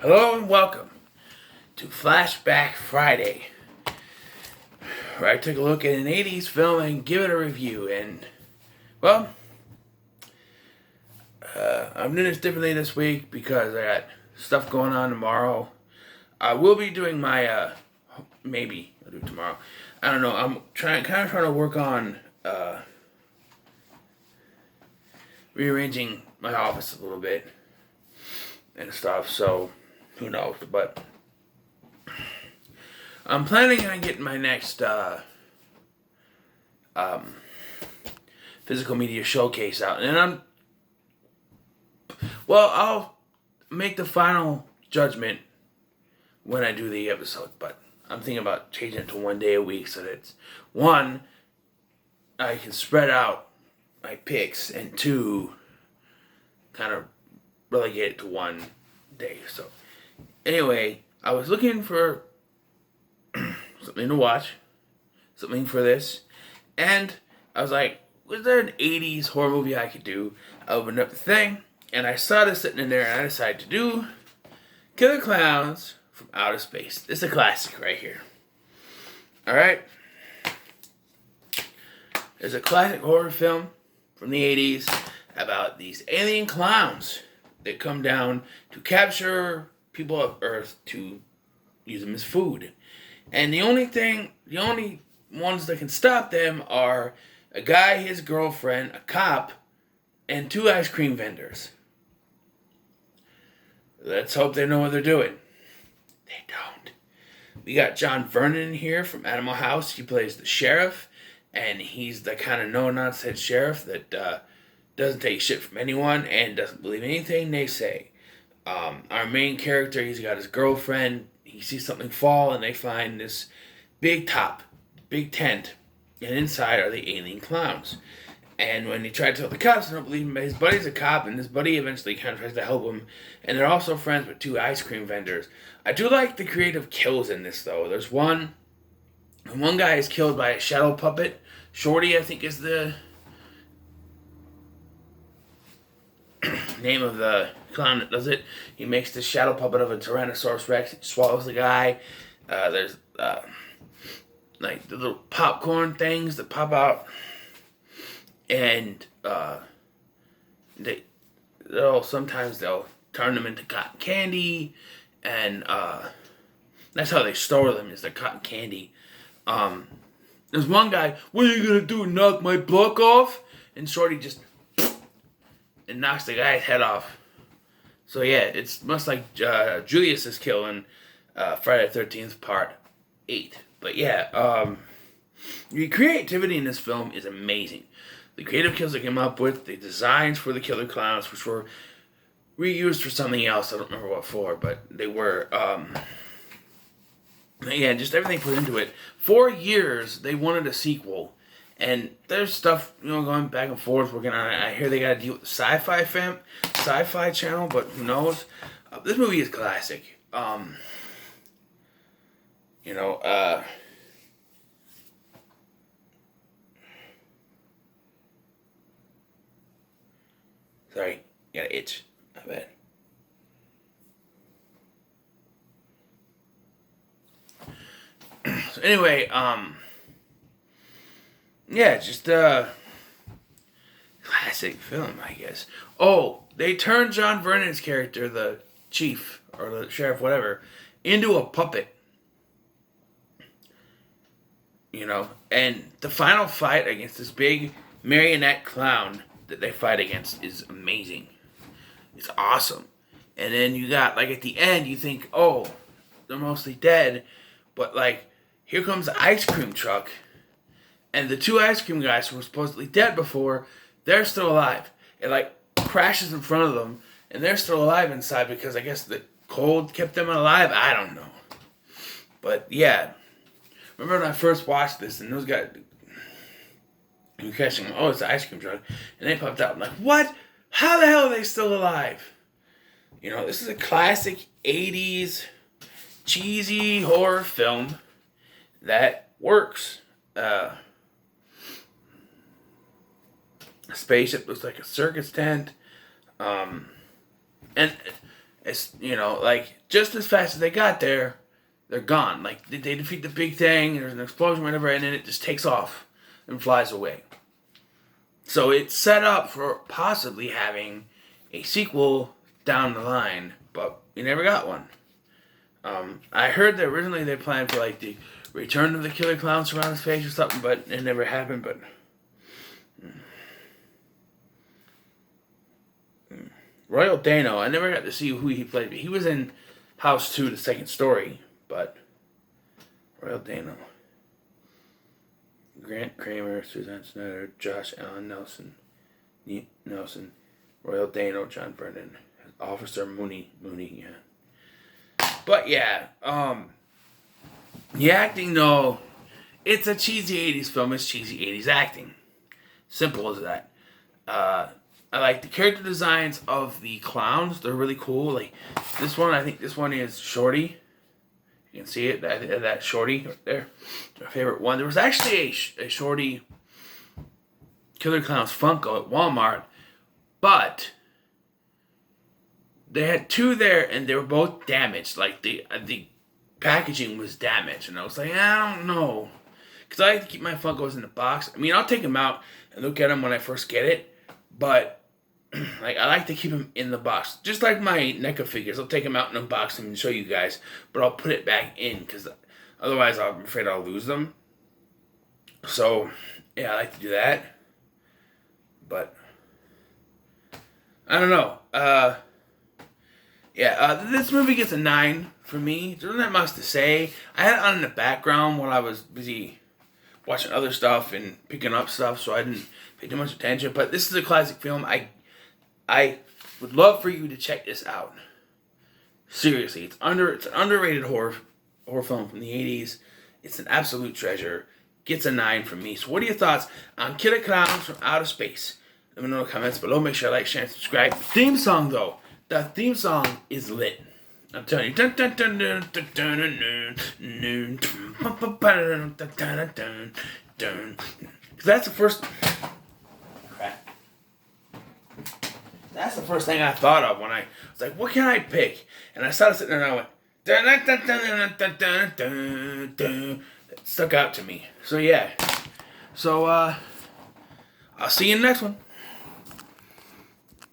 Hello and welcome to Flashback Friday, where I take a look at an 80s film and give it a review. And, well, I'm doing this differently this week because I got stuff going on tomorrow. I will be doing my, maybe I'll do it tomorrow. I don't know. I'm trying to work on rearranging my office a little bit and stuff. So, who knows? But I'm planning on getting my next physical media showcase out, and I'll make the final judgment when I do the episode. But I'm thinking about changing it to 1 day a week so that it's one, I can spread out my picks, and two, kind of relegate it to 1 day. So anyway, I was looking for something to watch, something for this, and I was like, was there an 80s horror movie I could do? I opened up the thing, and I saw this sitting in there, and I decided to do Killer Klowns from Outer Space. This is a classic right here. Alright? It's a classic horror film from the 80s about these alien clowns that come down to capture people of Earth to use them as food. And the only ones that can stop them are a guy, his girlfriend, a cop, and two ice cream vendors. Let's hope they know what they're doing. They don't. We got John Vernon here from Animal House. He plays the sheriff, and he's the kind of no-nonsense sheriff that doesn't take shit from anyone and doesn't believe anything they say. Our main character, he's got his girlfriend. He sees something fall, and they find this big tent, and inside are the alien clowns. And when he tried to tell the cops, they don't believe him, but his buddy's a cop, and his buddy eventually kind of tries to help him. And they're also friends with two ice cream vendors. I do like the creative kills in this, though. There's one guy is killed by a shadow puppet. Shorty, I think, is the name of the clown that does it. He makes this shadow puppet of a Tyrannosaurus Rex. He swallows the guy. There's like the little popcorn things that pop out, and sometimes they'll turn them into cotton candy, and that's how they store them, is the cotton candy. There's one guy, what are you gonna do, knock my block off? And Shorty just and knocks the guy's head off. So yeah, it's much like Julius's kill in Friday the 13th Part 8. But yeah, the creativity in this film is amazing. The creative kills they came up with, the designs for the killer clowns, which were reused for something else. I don't remember what for, but they were. Yeah, just everything put into it. For years, they wanted a sequel. And there's stuff, going back and forth, working on it. I hear they got to deal with the Sci-Fi Channel, but who knows? This movie is classic. Sorry, got an itch. I bet. So anyway, yeah, just classic film, I guess. Oh, they turned John Vernon's character, the chief or the sheriff, whatever, into a puppet. And the final fight against this big marionette clown that they fight against is amazing. It's awesome. And then you got, like, at the end, you think, oh, they're mostly dead. But, like, here comes the ice cream truck. And the two ice cream guys who were supposedly dead before, they're still alive. It, like, crashes in front of them. And they're still alive inside because I guess the cold kept them alive. I don't know. But, yeah. Remember when I first watched this and those guys were catching, oh, it's the ice cream truck. And they popped out. I'm like, what? How the hell are they still alive? This is a classic 80s cheesy horror film that works. A spaceship looks like a circus tent. And It's, like, just as fast as they got there, they're gone. Like, they defeat the big thing, there's an explosion, whatever, and then it just takes off and flies away. So it's set up for possibly having a sequel down the line, but we never got one. I heard that originally they planned for, like, the return of the killer clowns around his face or something, but it never happened, but... Royal Dano, I never got to see who he played, but he was in House 2, the second story, but... Royal Dano. Grant Kramer, Suzanne Snyder, Josh Allen Nelson, Royal Dano, John Brennan, Officer Mooney, yeah. But yeah, the acting though, it's a cheesy 80s film, it's cheesy 80s acting. Simple as that. I like the character designs of the clowns, they're really cool. Like this one, I think this one is Shorty. You can see it, that Shorty right there. My favorite one. There was actually a Shorty Killer Clowns Funko at Walmart, but they had two there and they were both damaged. Like the packaging was damaged, and I was like, I don't know, because I like to keep my Funkos in the box. I mean, I'll take them out and look at them when I first get it, but like I like to keep them in the box, just like my NECA figures. I'll take them out and unbox them and show you guys, but I'll put it back in because otherwise I'm afraid I'll lose them. So yeah, I like to do that, but I don't know. This movie gets a 9 for me. There isn't that much to say. I had it on in the background while I was busy watching other stuff and picking up stuff, so I didn't pay too much attention. But this is a classic film. I would love for you to check this out. Seriously, it's an underrated horror film from the 80s. It's an absolute treasure. Gets a 9 from me. So what are your thoughts on Killer Clowns from Outer Space? Let me know in the comments below. Make sure you like, share, and subscribe. Theme song though. The theme song is lit. I'm telling you. That's the first... Crap. That's the first thing I thought of when I was like, what can I pick? And I started sitting there and I went... It stuck out to me. So yeah. So, I'll see you in the next one.